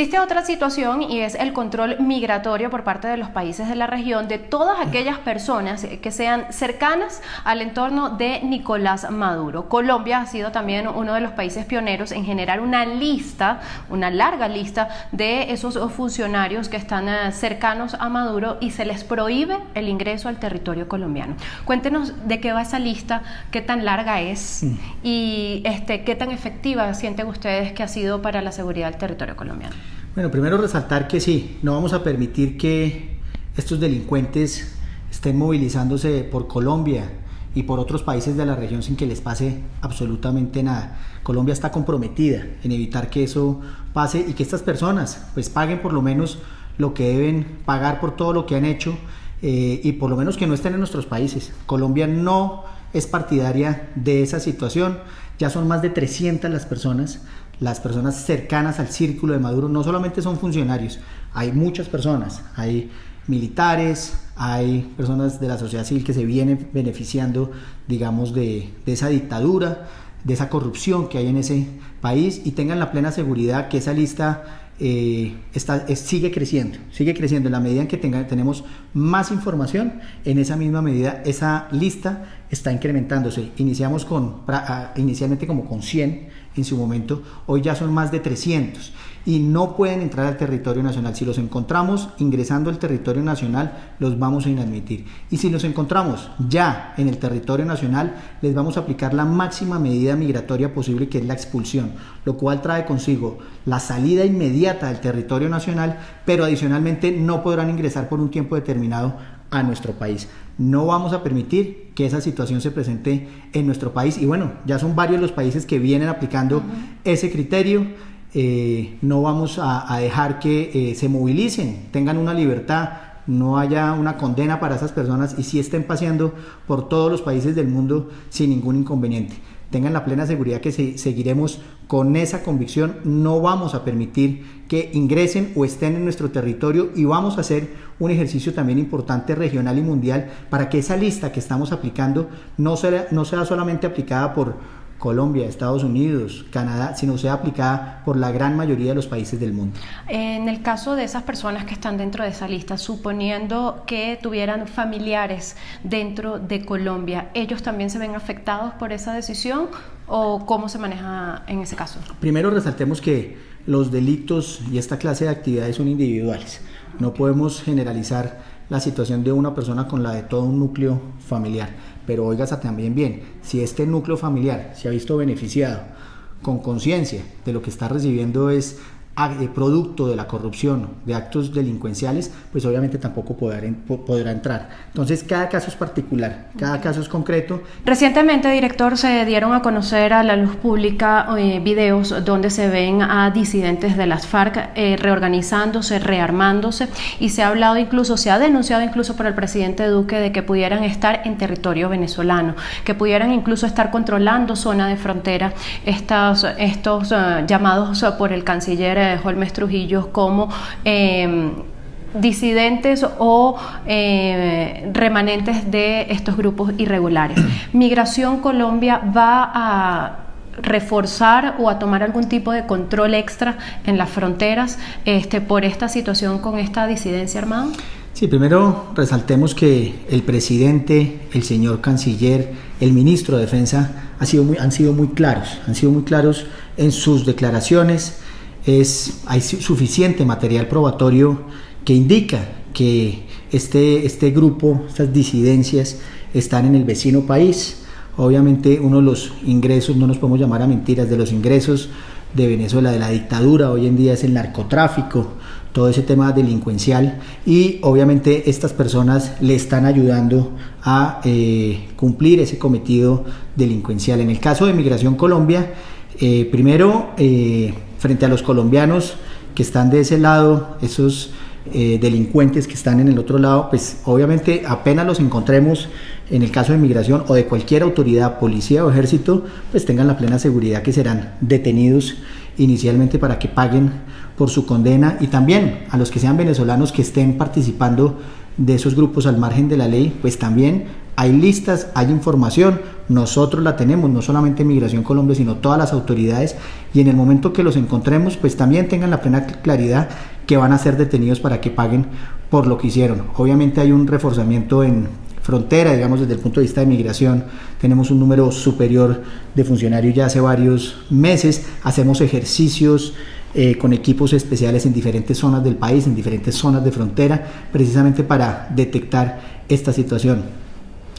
Existe otra situación y es el control migratorio por parte de los países de la región de todas aquellas personas que sean cercanas al entorno de Nicolás Maduro. Colombia ha sido también uno de los países pioneros en generar una larga lista de esos funcionarios que están cercanos a Maduro y se les prohíbe el ingreso al territorio colombiano. Cuéntenos de qué va esa lista, qué tan larga es y qué tan efectiva sienten ustedes que ha sido para la seguridad del territorio colombiano. Bueno, primero resaltar que sí, no vamos a permitir que estos delincuentes estén movilizándose por Colombia y por otros países de la región sin que les pase absolutamente nada. Colombia está comprometida en evitar que eso pase y que estas personas pues paguen por lo menos lo que deben pagar por todo lo que han hecho y por lo menos que no estén en nuestros países. Colombia no es partidaria de esa situación. Ya son más de 300 las personas cercanas al círculo de Maduro. No solamente son funcionarios, hay muchas personas, hay militares, hay personas de la sociedad civil que se vienen beneficiando, digamos, de esa dictadura, de esa corrupción que hay en ese país, y tengan la plena seguridad que esa lista sigue creciendo en la medida en que tenemos más información. En esa misma medida esa lista está incrementándose. Inicialmente como con 100 en su momento, hoy ya son más de 300 y no pueden entrar al territorio nacional. Si los encontramos ingresando al territorio nacional, los vamos a inadmitir, y si los encontramos ya en el territorio nacional, les vamos a aplicar la máxima medida migratoria posible, que es la expulsión, lo cual trae consigo la salida inmediata del territorio nacional, pero adicionalmente no podrán ingresar por un tiempo determinado a nuestro país. No vamos a permitir que esa situación se presente en nuestro país, y bueno, ya son varios los países que vienen aplicando ese criterio. No vamos a dejar que se movilicen, tengan una libertad, no haya una condena para esas personas y sí estén paseando por todos los países del mundo sin ningún inconveniente. Tengan la plena seguridad que seguiremos con esa convicción. No vamos a permitir que ingresen o estén en nuestro territorio, y vamos a hacer un ejercicio también importante regional y mundial para que esa lista que estamos aplicando no sea solamente aplicada por Colombia, Estados Unidos, Canadá, sino sea aplicada por la gran mayoría de los países del mundo. En el caso de esas personas que están dentro de esa lista, suponiendo que tuvieran familiares dentro de Colombia, ¿ellos también se ven afectados por esa decisión o cómo se maneja en ese caso? Primero resaltemos que los delitos y esta clase de actividades son individuales. No podemos generalizar la situación de una persona con la de todo un núcleo familiar. Pero óigase también bien, si este núcleo familiar se ha visto beneficiado con conciencia de lo que está recibiendo es producto de la corrupción, de actos delincuenciales, pues obviamente tampoco podrá entrar. Entonces cada caso es particular, cada caso es concreto. Recientemente, director, se dieron a conocer a la luz pública videos donde se ven a disidentes de las FARC reorganizándose, rearmándose, y se ha denunciado incluso por el presidente Duque de que pudieran estar en territorio venezolano, que pudieran incluso estar controlando zona de frontera, estos llamados por el canciller Holmes Trujillo como disidentes o remanentes de estos grupos irregulares. ¿Migración Colombia va a reforzar o a tomar algún tipo de control extra en las fronteras por esta situación con esta disidencia armada? Sí, primero resaltemos que el presidente, el señor canciller, el ministro de Defensa han sido muy claros en sus declaraciones. Hay suficiente material probatorio que indica que este grupo, estas disidencias, están en el vecino país. Obviamente uno de los ingresos, no nos podemos llamar a mentiras, de los ingresos de Venezuela, de la dictadura hoy en día, es el narcotráfico, todo ese tema delincuencial, y obviamente estas personas le están ayudando a cumplir ese cometido delincuencial. En el caso de Migración Colombia, primero, frente a los colombianos que están de ese lado, esos delincuentes que están en el otro lado, pues obviamente apenas los encontremos, en el caso de migración o de cualquier autoridad, policía o ejército, pues tengan la plena seguridad que serán detenidos inicialmente para que paguen por su condena, y también a los que sean venezolanos que estén participando de esos grupos al margen de la ley, pues también hay listas, hay información, nosotros la tenemos, no solamente Migración Colombia, sino todas las autoridades, y en el momento que los encontremos, pues también tengan la plena claridad que van a ser detenidos para que paguen por lo que hicieron. Obviamente hay un reforzamiento en frontera, digamos desde el punto de vista de migración, tenemos un número superior de funcionarios ya hace varios meses, hacemos ejercicios con equipos especiales en diferentes zonas del país, en diferentes zonas de frontera, precisamente para detectar esta situación.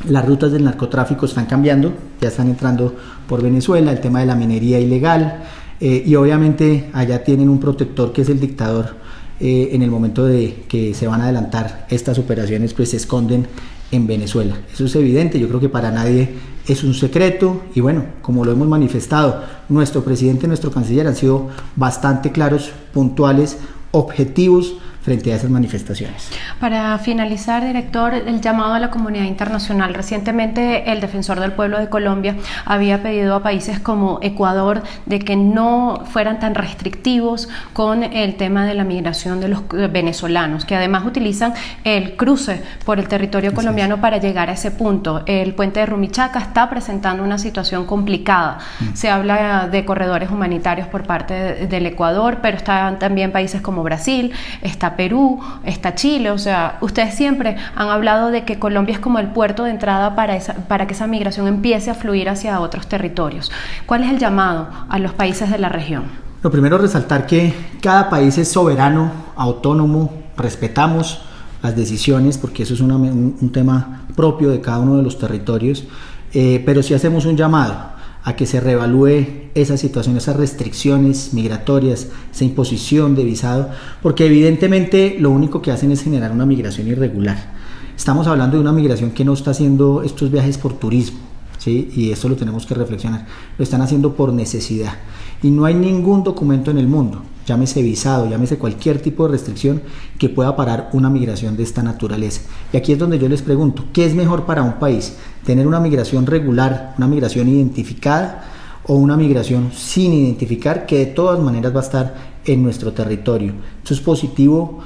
Las rutas del narcotráfico están cambiando, ya están entrando por Venezuela, el tema de la minería ilegal, y obviamente allá tienen un protector que es el dictador. En el momento de que se van a adelantar estas operaciones, pues se esconden en Venezuela. Eso es evidente, yo creo que para nadie es un secreto, y bueno, como lo hemos manifestado, nuestro presidente, nuestro canciller han sido bastante claros, puntuales, objetivos frente a esas manifestaciones. Para finalizar, director, el llamado a la comunidad internacional. Recientemente el Defensor del Pueblo de Colombia había pedido a países como Ecuador de que no fueran tan restrictivos con el tema de la migración de los venezolanos, que además utilizan el cruce por el territorio colombiano para llegar a ese punto. El puente de Rumichaca está presentando una situación complicada. Se habla de corredores humanitarios por parte del Ecuador, pero están también países como Brasil, está Perú, está Chile. O sea, ustedes siempre han hablado de que Colombia es como el puerto de entrada para que esa migración empiece a fluir hacia otros territorios. ¿Cuál es el llamado a los países de la región? Lo primero, resaltar que cada país es soberano, autónomo, respetamos las decisiones, porque eso es un tema propio de cada uno de los territorios, pero sí hacemos un llamado a que se reevalúe esa situación, esas restricciones migratorias, esa imposición de visado, porque evidentemente lo único que hacen es generar una migración irregular. Estamos hablando de una migración que no está haciendo estos viajes por turismo, ¿sí? Y esto lo tenemos que reflexionar, lo están haciendo por necesidad, y no hay ningún documento en el mundo, llámese visado, llámese cualquier tipo de restricción, que pueda parar una migración de esta naturaleza. Y aquí es donde yo les pregunto, ¿qué es mejor para un país? ¿Tener una migración regular, una migración identificada, o una migración sin identificar, que de todas maneras va a estar en nuestro territorio? Eso es positivo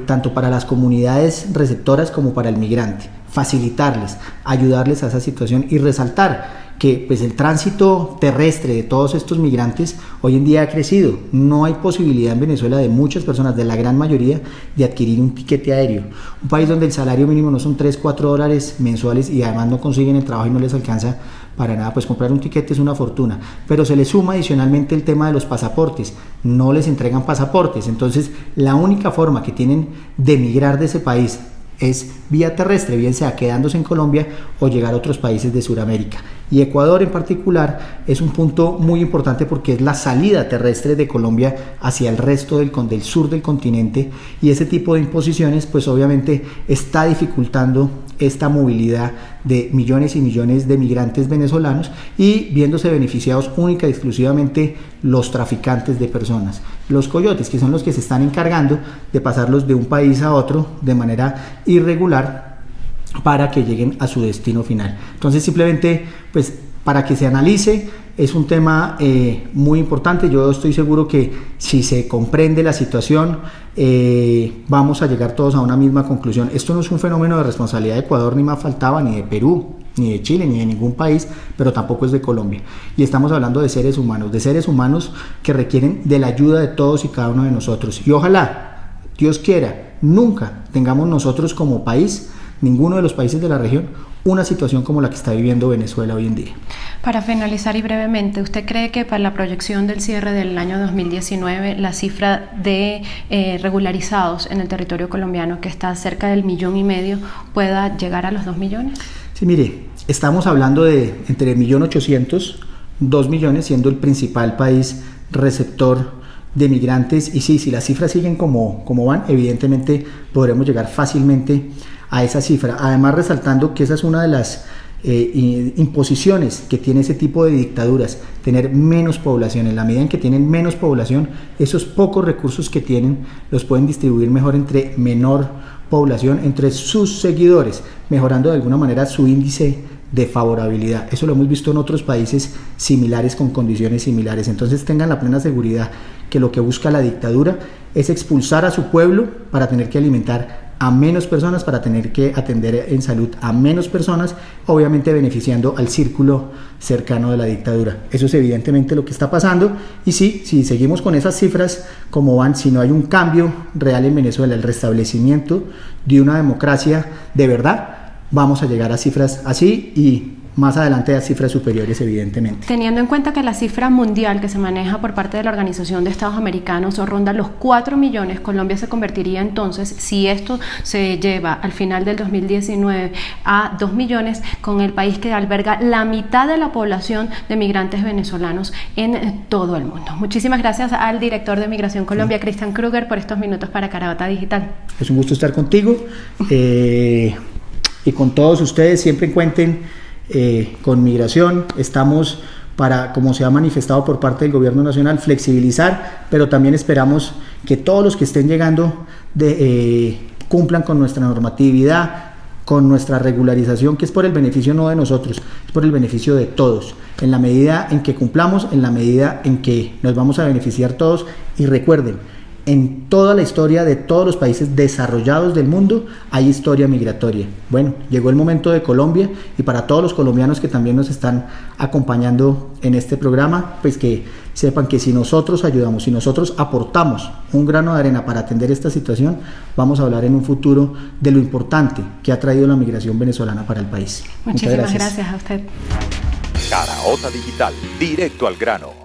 tanto para las comunidades receptoras como para el migrante, facilitarles, ayudarles a esa situación, y resaltar que pues el tránsito terrestre de todos estos migrantes hoy en día ha crecido. No hay posibilidad en Venezuela de muchas personas, de la gran mayoría, de adquirir un tiquete aéreo. Un país donde el salario mínimo no son 3, 4 dólares mensuales, y además no consiguen el trabajo y no les alcanza para nada, pues comprar un tiquete es una fortuna. Pero se le suma adicionalmente el tema de los pasaportes, no les entregan pasaportes. Entonces la única forma que tienen de migrar de ese país es vía terrestre, bien sea quedándose en Colombia o llegar a otros países de Sudamérica. Y Ecuador en particular es un punto muy importante, porque es la salida terrestre de Colombia hacia el resto del sur del continente, y ese tipo de imposiciones pues obviamente está dificultando esta movilidad de millones y millones de migrantes venezolanos, y viéndose beneficiados única y exclusivamente los traficantes de personas, los coyotes, que son los que se están encargando de pasarlos de un país a otro de manera irregular para que lleguen a su destino final. Entonces simplemente pues para que se analice, es un tema muy importante. Yo estoy seguro que si se comprende la situación, vamos a llegar todos a una misma conclusión. Esto no es un fenómeno de responsabilidad de Ecuador, ni más faltaba, ni de Perú, ni de Chile, ni de ningún país, pero tampoco es de Colombia. Y estamos hablando de seres humanos que requieren de la ayuda de todos y cada uno de nosotros. Y ojalá, Dios quiera, nunca tengamos nosotros como país, ninguno de los países de la región, una situación como la que está viviendo Venezuela hoy en día. Para finalizar y brevemente, ¿usted cree que para la proyección del cierre del año 2019 la cifra de regularizados en el territorio colombiano, que está cerca del 1,5 millones, pueda llegar a los 2 millones? Sí, mire, estamos hablando de entre 1.800.000, 2 millones, siendo el principal país receptor de migrantes, y sí, si las cifras siguen como van, evidentemente podremos llegar fácilmente a esa cifra. Además, resaltando que esa es una de las imposiciones que tiene ese tipo de dictaduras, tener menos población. En la medida en que tienen menos población, esos pocos recursos que tienen los pueden distribuir mejor entre menor población, entre sus seguidores, mejorando de alguna manera su índice de favorabilidad. Eso lo hemos visto en otros países similares, con condiciones similares. Entonces tengan la plena seguridad que lo que busca la dictadura es expulsar a su pueblo para tener que alimentar a menos personas, para tener que atender en salud a menos personas, obviamente beneficiando al círculo cercano de la dictadura. Eso es evidentemente lo que está pasando, y sí, si seguimos con esas cifras como van, si no hay un cambio real en Venezuela, el restablecimiento de una democracia de verdad, vamos a llegar a cifras así y más adelante a cifras superiores, evidentemente. Teniendo en cuenta que la cifra mundial que se maneja por parte de la Organización de Estados Americanos ronda los 4 millones, Colombia se convertiría entonces, si esto se lleva al final del 2019 a 2 millones, con el país que alberga la mitad de la población de migrantes venezolanos en todo el mundo. Muchísimas gracias al director de Migración Colombia, sí, Cristian Kruger, por estos minutos para Carabota Digital. Es un gusto estar contigo y con todos ustedes. Siempre cuenten con Migración. Estamos para, como se ha manifestado por parte del Gobierno Nacional, flexibilizar, pero también esperamos que todos los que estén llegando cumplan con nuestra normatividad, con nuestra regularización, que es por el beneficio no de nosotros, es por el beneficio de todos. En la medida en que cumplamos, en la medida en que nos vamos a beneficiar todos. Y recuerden, en toda la historia de todos los países desarrollados del mundo hay historia migratoria. Bueno, llegó el momento de Colombia, y para todos los colombianos que también nos están acompañando en este programa, pues que sepan que si nosotros ayudamos, si nosotros aportamos un grano de arena para atender esta situación, vamos a hablar en un futuro de lo importante que ha traído la migración venezolana para el país. Muchísimas gracias a usted. Carabota Digital, directo al grano.